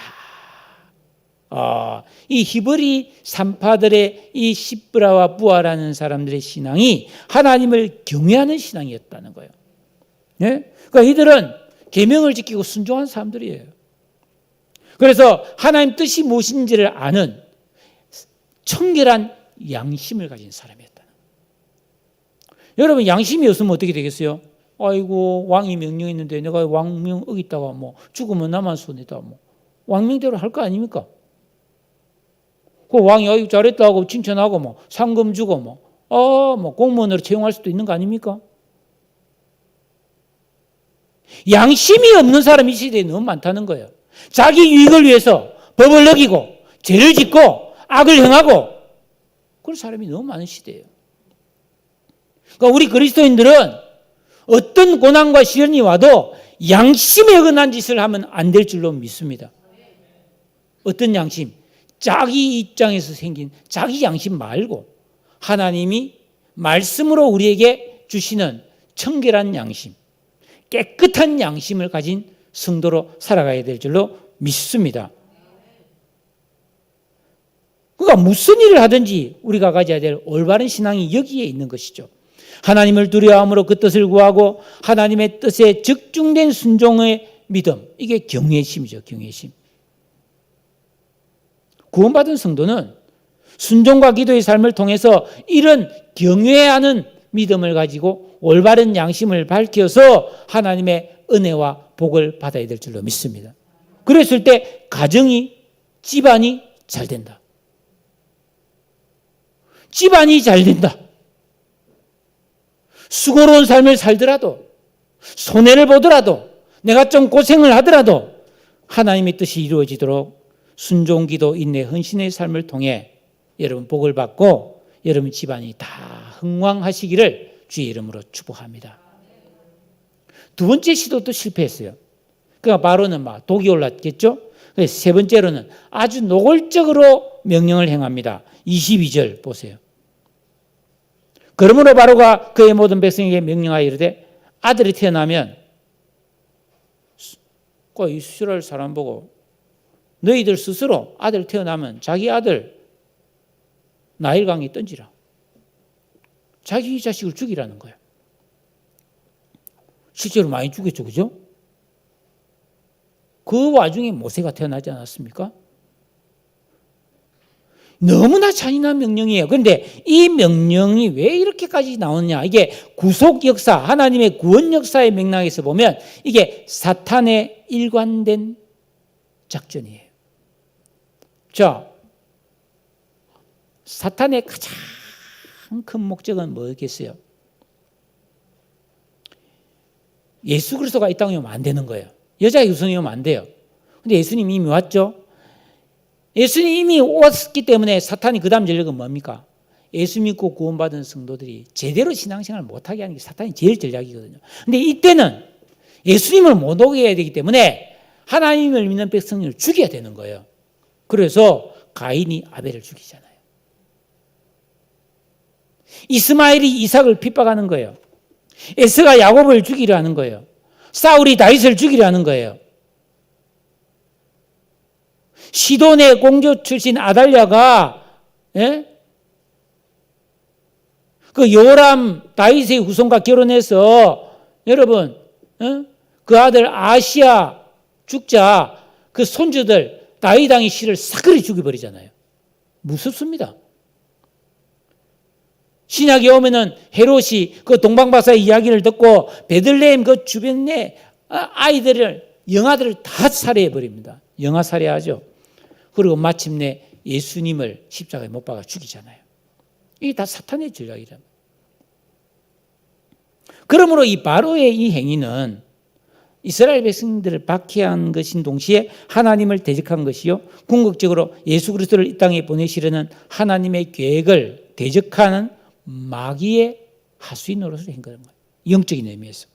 이 히브리 산파들의 이 시브라와 부아라는 사람들의 신앙이 하나님을 경외하는 신앙이었다는 거예요. 네? 그러니까 이들은 계명을 지키고 순종한 사람들이에요. 그래서 하나님 뜻이 무엇인지를 아는 청결한 양심을 가진 사람이었다. 여러분 양심이 없으면 어떻게 되겠어요? 아이고 왕이 명령했는데 내가 왕명 어기다가 죽으면 나만 손해다. 왕명대로 할 거 아닙니까? 그 왕이 아이고 잘했다 하고 칭찬하고 상금 주고 공무원으로 채용할 수도 있는 거 아닙니까? 양심이 없는 사람이 이 시대에 너무 많다는 거예요. 자기 유익을 위해서 법을 어기고 죄를 짓고 악을 행하고 그런 사람이 너무 많은 시대예요. 그러니까 우리 그리스도인들은 어떤 고난과 시련이 와도 양심에 어긋난 짓을 하면 안 될 줄로 믿습니다. 어떤 양심? 자기 입장에서 생긴 자기 양심 말고 하나님이 말씀으로 우리에게 주시는 청결한 양심, 깨끗한 양심을 가진 성도로 살아가야 될 줄로 믿습니다. 그러니까 무슨 일을 하든지 우리가 가져야 될 올바른 신앙이 여기에 있는 것이죠. 하나님을 두려워함으로 그 뜻을 구하고 하나님의 뜻에 적중된 순종의 믿음, 이게 경외심이죠. 경외심. 구원받은 성도는 순종과 기도의 삶을 통해서 이런 경외하는 믿음을 가지고 올바른 양심을 밝혀서 하나님의 은혜와 복을 받아야 될 줄로 믿습니다. 그랬을 때 가정이, 집안이 잘 된다. 집안이 잘 된다. 수고로운 삶을 살더라도 손해를 보더라도 내가 좀 고생을 하더라도 하나님의 뜻이 이루어지도록 순종, 기도, 인내, 헌신의 삶을 통해 여러분 복을 받고 여러분 집안이 다 흥왕하시기를 주의 이름으로 축복합니다. 두 번째 시도도 실패했어요. 그러니까 바로는 막 독이 올랐겠죠. 그래서 세 번째로는 아주 노골적으로 명령을 행합니다. 22절 보세요. 그러므로 바로가 그의 모든 백성에게 명령하여 이르되 아들이 태어나면 꼭 이스라엘 사람 보고 너희들 스스로 아들 태어나면 자기 아들 나일강에 던지라. 자기 자식을 죽이라는 거예요. 실제로 많이 죽였죠. 그죠? 그 와중에 모세가 태어나지 않았습니까? 너무나 잔인한 명령이에요. 그런데 이 명령이 왜 이렇게까지 나오느냐? 이게 구속 역사, 하나님의 구원 역사의 맥락에서 보면 이게 사탄의 일관된 작전이에요. 자, 사탄의 가장 큰 목적은 뭐겠어요? 예수 그리스도가 이 땅에 오면 안 되는 거예요. 여자의 후손이 오면 안 돼요. 근데 예수님이 이미 왔죠. 예수님이 이미 왔기 때문에 사탄이 그 다음 전략은 뭡니까? 예수 믿고 구원받은 성도들이 제대로 신앙생활을 못하게 하는 게 사탄이 제일 전략이거든요. 근데 이때는 예수님을 못 오게 해야 되기 때문에 하나님을 믿는 백성을 죽여야 되는 거예요. 그래서 가인이 아벨을 죽이잖아요. 이스마엘이 이삭을 핍박하는 거예요. 에스가 야곱을 죽이려 하는 거예요. 사울이 다윗을 죽이려 하는 거예요. 시돈의 공주 출신 아달랴가 그 요람 다윗의 후손과 결혼해서 여러분 그 아들 아시야 죽자 그 손주들 다윗 왕의 씨를 사그리 죽여버리잖아요. 무섭습니다. 신약에 오면은 헤롯이 그 동방박사의 이야기를 듣고 베들레헴 그 주변에 아이들을 영아들을 다 살해해버립니다. 영아 살해하죠. 그리고 마침내 예수님을 십자가에 못 박아 죽이잖아요. 이게 다 사탄의 전략이랍니다. 그러므로 이 바로의 이 행위는 이스라엘 백성들을 박해한 것인 동시에 하나님을 대적한 것이요, 궁극적으로 예수 그리스도를 이 땅에 보내시려는 하나님의 계획을 대적하는 마귀의 하수인 노릇을 한 거예요. 영적인 의미에서.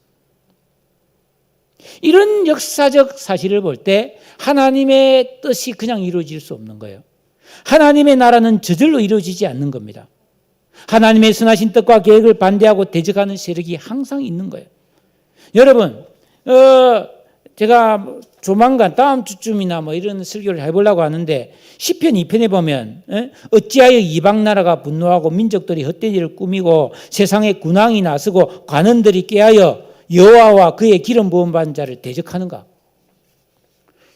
이런 역사적 사실을 볼 때 하나님의 뜻이 그냥 이루어질 수 없는 거예요. 하나님의 나라는 저절로 이루어지지 않는 겁니다. 하나님의 선하신 뜻과 계획을 반대하고 대적하는 세력이 항상 있는 거예요. 여러분, 제가 조만간 다음 주쯤이나 뭐 이런 설교를 해보려고 하는데 시편 2편에 보면 어찌하여 이방 나라가 분노하고 민족들이 헛된 일을 꾸미고 세상에 군왕이 나서고 관원들이 깨하여 여호와와 그의 기름 부음 받은 자를 대적하는가?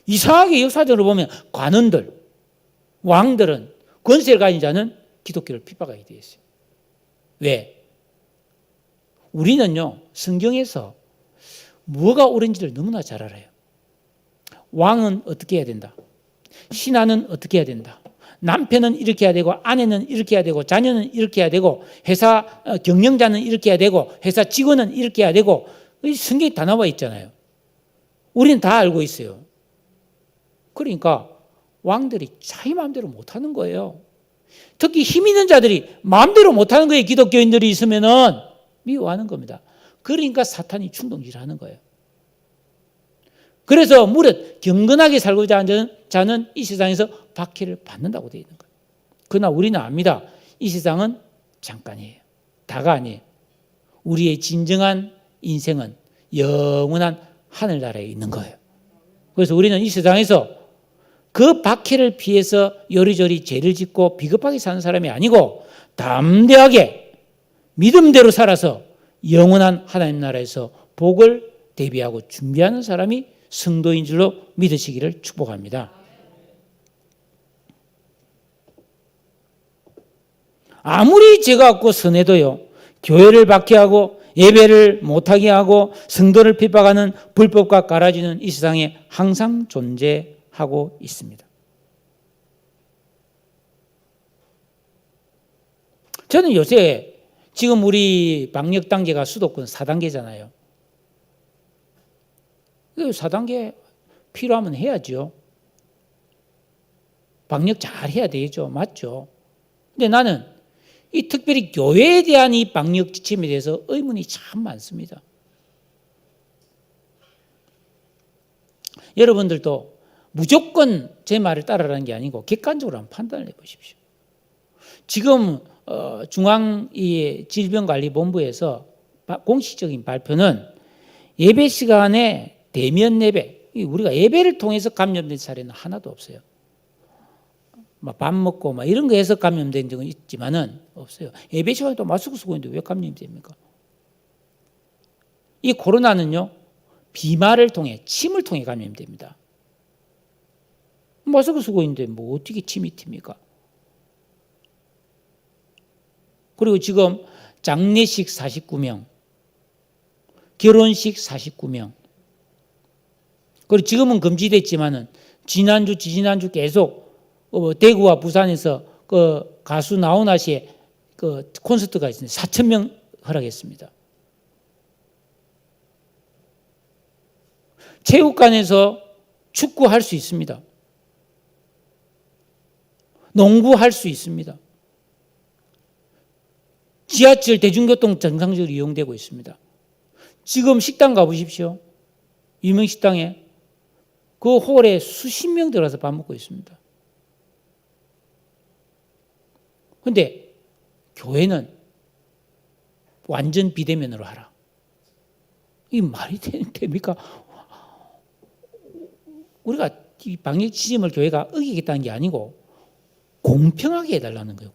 이상하게 역사적으로 보면 관원들, 왕들은, 권세를 가진 자는 기독교를 핍박하게 되어 있어요. 왜? 우리는요, 성경에서 뭐가 옳은지를 너무나 잘 알아요. 왕은 어떻게 해야 된다. 신하는 어떻게 해야 된다. 남편은 이렇게 해야 되고, 아내는 이렇게 해야 되고, 자녀는 이렇게 해야 되고, 회사 경영자는 이렇게 해야 되고, 회사 직원은 이렇게 해야 되고, 성경에 다 나와 있잖아요. 우리는 다 알고 있어요. 그러니까 왕들이 자기 마음대로 못하는 거예요. 특히 힘 있는 자들이 마음대로 못하는 거예요. 기독교인들이 있으면은 미워하는 겁니다. 그러니까 사탄이 충동질하는 거예요. 그래서 무릇 경건하게 살고자 하는 자는 이 세상에서 박해를 받는다고 되어 있는 거예요. 그러나 우리는 압니다. 이 세상은 잠깐이에요. 다가 아니에요. 우리의 진정한 인생은 영원한 하늘나라에 있는 거예요. 그래서 우리는 이 세상에서 그 박해를 피해서 요리조리 죄를 짓고 비겁하게 사는 사람이 아니고 담대하게 믿음대로 살아서 영원한 하나님 나라에서 복을 대비하고 준비하는 사람이 성도인 줄로 믿으시기를 축복합니다. 아무리 죄가 없고 선해도요, 교회를 박해하고 예배를 못하게 하고 성도를 핍박하는 불법과 깔아지는 이 세상에 항상 존재하고 있습니다. 저는 요새 지금 우리 방역 단계가 수도권 4단계잖아요. 4단계 필요하면 해야죠. 방역 잘 해야 되죠. 맞죠? 근데 나는 이 특별히 교회에 대한 이 방역 지침에 대해서 의문이 참 많습니다. 여러분들도 무조건 제 말을 따르라는 게 아니고 객관적으로 한번 판단을 해보십시오. 지금 중앙질병관리본부에서 공식적인 발표는 예배 시간에 대면 예배, 우리가 예배를 통해서 감염된 사례는 하나도 없어요. 밥 먹고 이런 거 해서 감염된 적은 있지만은 없어요. 예배 시간에도 마스크 쓰고 있는데 왜 감염이 됩니까? 이 코로나는요, 비말을 통해, 침을 통해 감염됩니다. 마스크 쓰고 있는데 뭐 어떻게 침이 튑니까? 그리고 지금 장례식 49명, 결혼식 49명, 그리고 지금은 금지됐지만은 지난주, 지지난주 계속 대구와 부산에서 그 가수 나훈아 씨의 그 콘서트가 있습니다. 4,000명 허락했습니다. 체육관에서 축구할 수 있습니다. 농구할 수 있습니다. 지하철 대중교통 정상적으로 이용되고 있습니다. 지금 식당 가보십시오. 유명 식당에 그 홀에 수십 명 들어가서 밥 먹고 있습니다. 그런데 교회는 완전 비대면으로 하라. 이 말이 됩니까? 우리가 이 방역 지침을 교회가 어기겠다는 게 아니고 공평하게 해달라는 거예요.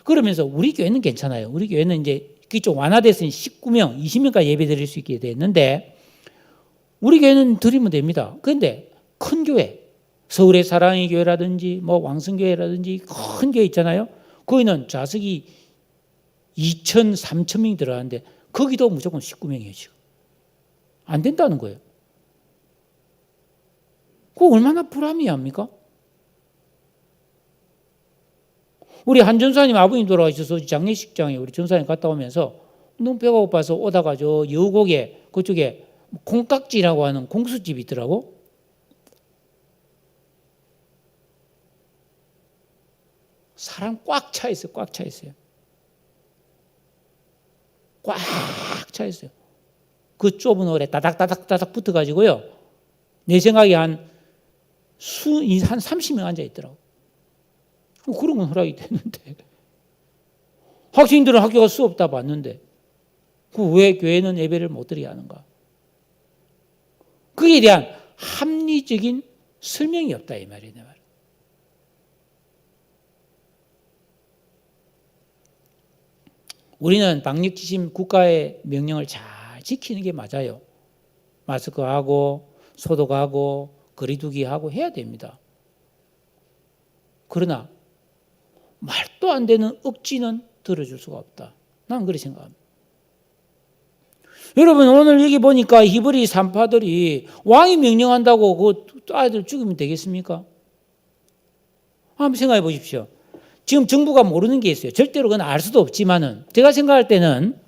그러면서 우리 교회는 괜찮아요. 우리 교회는 이제 그게 좀 완화돼서 19명, 20명까지 예배 드릴 수 있게 됐는데 우리 교회는 드리면 됩니다. 그런데 큰 교회, 서울의 사랑의 교회라든지 왕성교회라든지 큰 교회 있잖아요. 거기는 좌석이 2,000, 3,000명이 들어가는데 거기도 무조건 19명이에요. 지금. 안 된다는 거예요. 그거 얼마나 불합리합니까? 우리 한 전사님 아버님 돌아가셔서 장례식장에 우리 전사님 갔다 오면서 너무 배가 고파서 오다가 저 여우곡에 그쪽에 콩깍지라고 하는 공수집이 있더라고. 사람 꽉 차 있어요. 꽉 차 있어요. 꽉 차 있어요. 그 좁은 홀에 따닥따닥따닥 붙어가지고요. 내 생각에 한 30명 앉아 있더라고. 그런 건 허락이 되는데. 학생들은 학교가 수업 다 봤는데, 왜 교회는 예배를 못 드리게 하는가? 그에 대한 합리적인 설명이 없다, 이 말이에요, 내 말. 우리는 방역 지침 국가의 명령을 잘 지키는 게 맞아요. 마스크하고, 소독하고, 거리두기하고 해야 됩니다. 그러나, 말도 안 되는 억지는 들어줄 수가 없다. 난 그렇게 생각합니다. 여러분 오늘 여기 보니까 히브리 산파들이 왕이 명령한다고 그 아이들 죽이면 되겠습니까? 한번 생각해 보십시오. 지금 정부가 모르는 게 있어요. 절대로 그건 알 수도 없지만은 제가 생각할 때는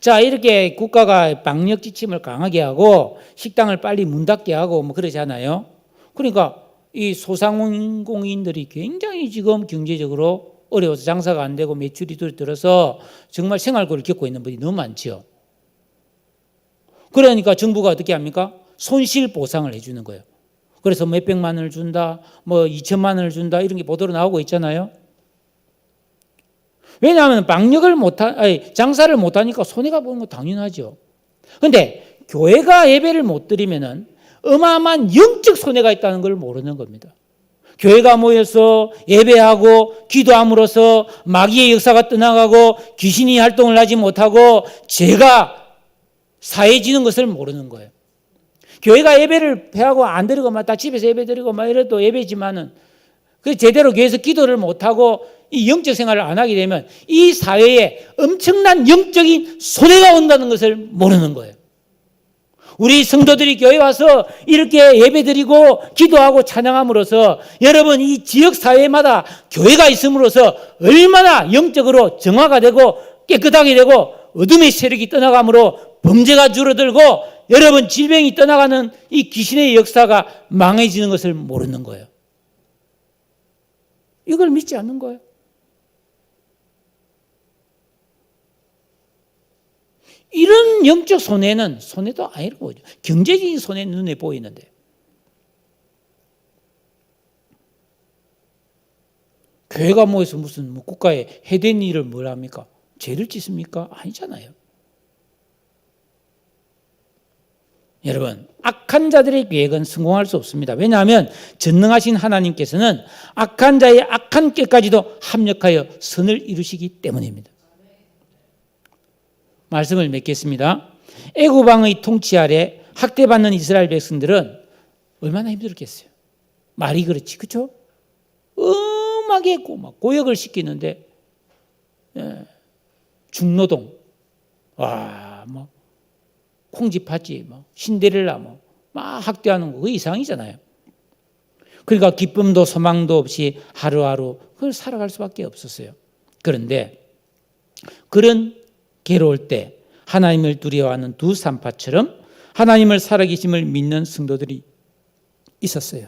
자 이렇게 국가가 방역 지침을 강하게 하고 식당을 빨리 문 닫게 하고 그러잖아요. 그러니까 이 소상공인들이 굉장히 지금 경제적으로 어려워서 장사가 안 되고 매출이 들어서 정말 생활고를 겪고 있는 분이 너무 많죠. 그러니까 정부가 어떻게 합니까? 손실 보상을 해주는 거예요. 그래서 몇백만 원을 준다, 2천만 원을 준다 이런 게 보도로 나오고 있잖아요. 왜냐하면 장사를 못하니까 손해가 보는 거 당연하죠. 그런데 교회가 예배를 못 드리면은 어마어마한 영적 손해가 있다는 걸 모르는 겁니다. 교회가 모여서 예배하고 기도함으로써 마귀의 역사가 떠나가고 귀신이 활동을 하지 못하고 죄가 사해지는 것을 모르는 거예요. 교회가 예배를 패하고 안 드리고 다 집에서 예배 드리고 이래도 예배지만은 그 제대로 교회에서 기도를 못하고 이 영적 생활을 안 하게 되면 이 사회에 엄청난 영적인 손해가 온다는 것을 모르는 거예요. 우리 성도들이 교회 와서 이렇게 예배드리고 기도하고 찬양함으로써 여러분 이 지역 사회마다 교회가 있음으로써 얼마나 영적으로 정화가 되고 깨끗하게 되고 어둠의 세력이 떠나가므로 범죄가 줄어들고 여러분 질병이 떠나가는 이 귀신의 역사가 망해지는 것을 모르는 거예요. 이걸 믿지 않는 거예요. 이런 큰 영적 손해도 아니라고 보죠. 경제적인 손해는 눈에 보이는데. 교회가 모여서 무슨 국가에 해된 일을 뭘 합니까? 죄를 짓습니까? 아니잖아요. 여러분, 악한 자들의 계획은 성공할 수 없습니다. 왜냐하면 전능하신 하나님께서는 악한 자의 악한 깨까지도 합력하여 선을 이루시기 때문입니다. 말씀을 맺겠습니다. 애굽 왕의 통치 아래 학대받는 이스라엘 백성들은 얼마나 힘들었겠어요. 말이 그렇지, 그렇죠? 음하게 고역을 시키는데 중노동, 콩쥐팥쥐, 신데렐라 막 학대하는 거 그 이상이잖아요. 그러니까 기쁨도 소망도 없이 하루하루 그걸 살아갈 수밖에 없었어요. 그런데 그런 괴로울 때 하나님을 두려워하는 두 산파처럼 하나님을 살아계심을 믿는 성도들이 있었어요.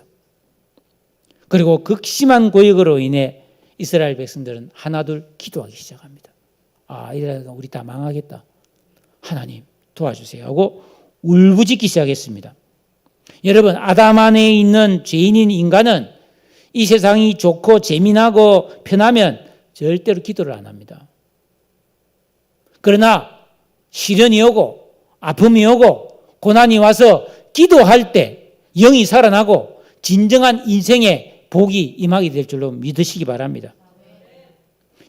그리고 극심한 고역으로 인해 이스라엘 백성들은 하나둘 기도하기 시작합니다. 이러다가 우리 다 망하겠다. 하나님 도와주세요 하고 울부짖기 시작했습니다. 여러분, 아담 안에 있는 죄인인 인간은 이 세상이 좋고 재미나고 편하면 절대로 기도를 안 합니다. 그러나 시련이 오고 아픔이 오고 고난이 와서 기도할 때 영이 살아나고 진정한 인생의 복이 임하게 될 줄로 믿으시기 바랍니다.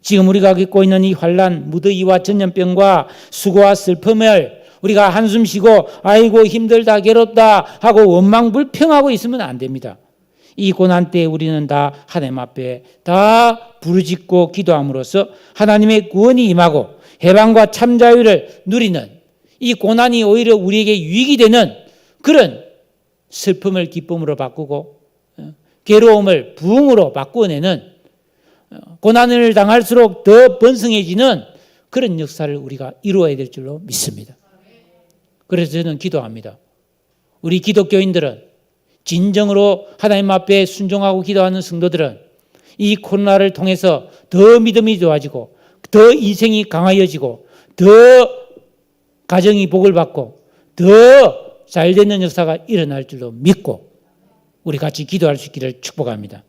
지금 우리가 겪고 있는 이 환난, 무더위와 전염병과 수고와 슬픔을 우리가 한숨 쉬고 아이고 힘들다 괴롭다 하고 원망불평하고 있으면 안 됩니다. 이 고난 때에 우리는 다 하나님 앞에 다 부르짖고 기도함으로써 하나님의 구원이 임하고 해방과 참자유를 누리는, 이 고난이 오히려 우리에게 유익이 되는 그런 슬픔을 기쁨으로 바꾸고 괴로움을 부흥으로 바꾸어내는, 고난을 당할수록 더 번성해지는 그런 역사를 우리가 이루어야 될 줄로 믿습니다. 그래서 저는 기도합니다. 우리 기독교인들은, 진정으로 하나님 앞에 순종하고 기도하는 성도들은 이 코로나를 통해서 더 믿음이 좋아지고 더 인생이 강하여지고 더 가정이 복을 받고 더 잘 되는 역사가 일어날 줄로 믿고 우리 같이 기도할 수 있기를 축복합니다.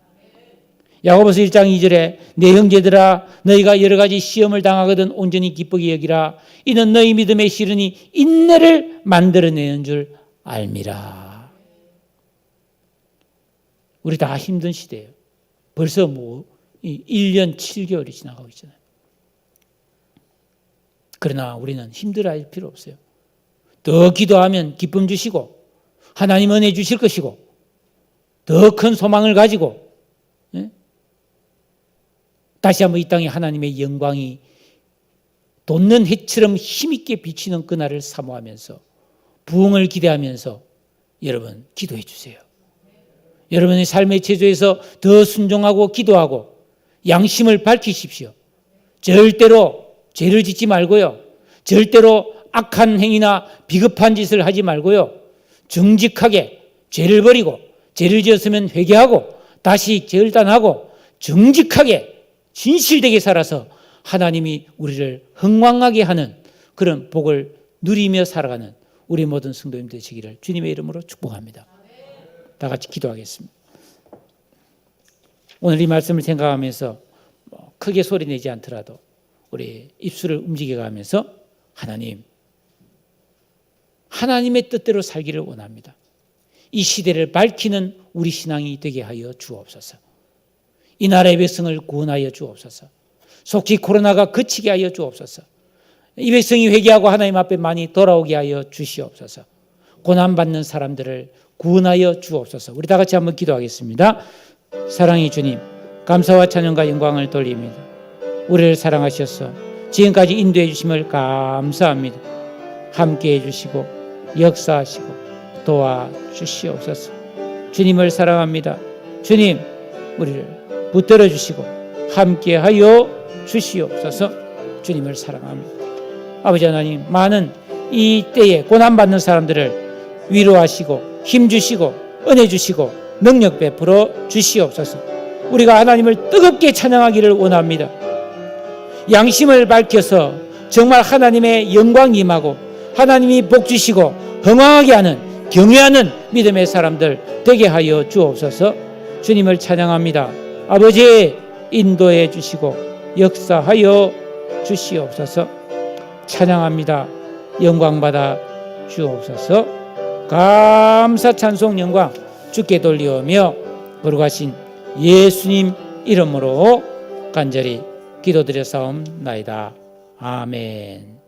야고보서 1장 2절에 내 형제들아 너희가 여러 가지 시험을 당하거든 온전히 기쁘게 여기라. 이는 너희 믿음의 시련이 인내를 만들어내는 줄 알미라. 우리 다 힘든 시대예요. 벌써 1년 7개월이 지나가고 있잖아요. 그러나 우리는 힘들어할 필요 없어요. 더 기도하면 기쁨 주시고 하나님 은혜 주실 것이고 더 큰 소망을 가지고 다시 한번 이 땅에 하나님의 영광이 돋는 해처럼 힘있게 비치는 그날을 사모하면서 부흥을 기대하면서 여러분 기도해 주세요. 여러분의 삶의 체조에서 더 순종하고 기도하고 양심을 밝히십시오. 절대로 죄를 짓지 말고요. 절대로 악한 행위나 비겁한 짓을 하지 말고요. 정직하게 죄를 버리고 죄를 지었으면 회개하고 다시 결단하고 정직하게 진실되게 살아서 하나님이 우리를 흥왕하게 하는 그런 복을 누리며 살아가는 우리 모든 성도님 되시기를 주님의 이름으로 축복합니다. 다 같이 기도하겠습니다. 오늘 이 말씀을 생각하면서 크게 소리내지 않더라도 우리 입술을 움직여가면서 하나님의 뜻대로 살기를 원합니다. 이 시대를 밝히는 우리 신앙이 되게 하여 주옵소서. 이 나라의 백성을 구원하여 주옵소서. 속히 코로나가 그치게 하여 주옵소서. 이 백성이 회개하고 하나님 앞에 많이 돌아오게 하여 주시옵소서. 고난받는 사람들을 구원하여 주옵소서. 우리 다 같이 한번 기도하겠습니다. 사랑의 주님, 감사와 찬양과 영광을 돌립니다. 우리를 사랑하셔서 지금까지 인도해 주심을 감사합니다. 함께해 주시고 역사하시고 도와주시옵소서. 주님을 사랑합니다. 주님, 우리를 붙들어 주시고 함께하여 주시옵소서. 주님을 사랑합니다. 아버지 하나님, 많은 이 때에 고난받는 사람들을 위로하시고 힘주시고 은혜 주시고 능력 베풀어 주시옵소서. 우리가 하나님을 뜨겁게 찬양하기를 원합니다. 양심을 밝혀서 정말 하나님의 영광이 임하고 하나님이 복 주시고 흥왕하게 하는 경외하는 믿음의 사람들 되게 하여 주옵소서. 주님을 찬양합니다. 아버지 인도해 주시고 역사하여 주시옵소서. 찬양합니다. 영광받아 주옵소서. 감사 찬송 영광 주께 돌리오며 거룩하신 예수님 이름으로 간절히 기도드려 사옵나이다. 아멘.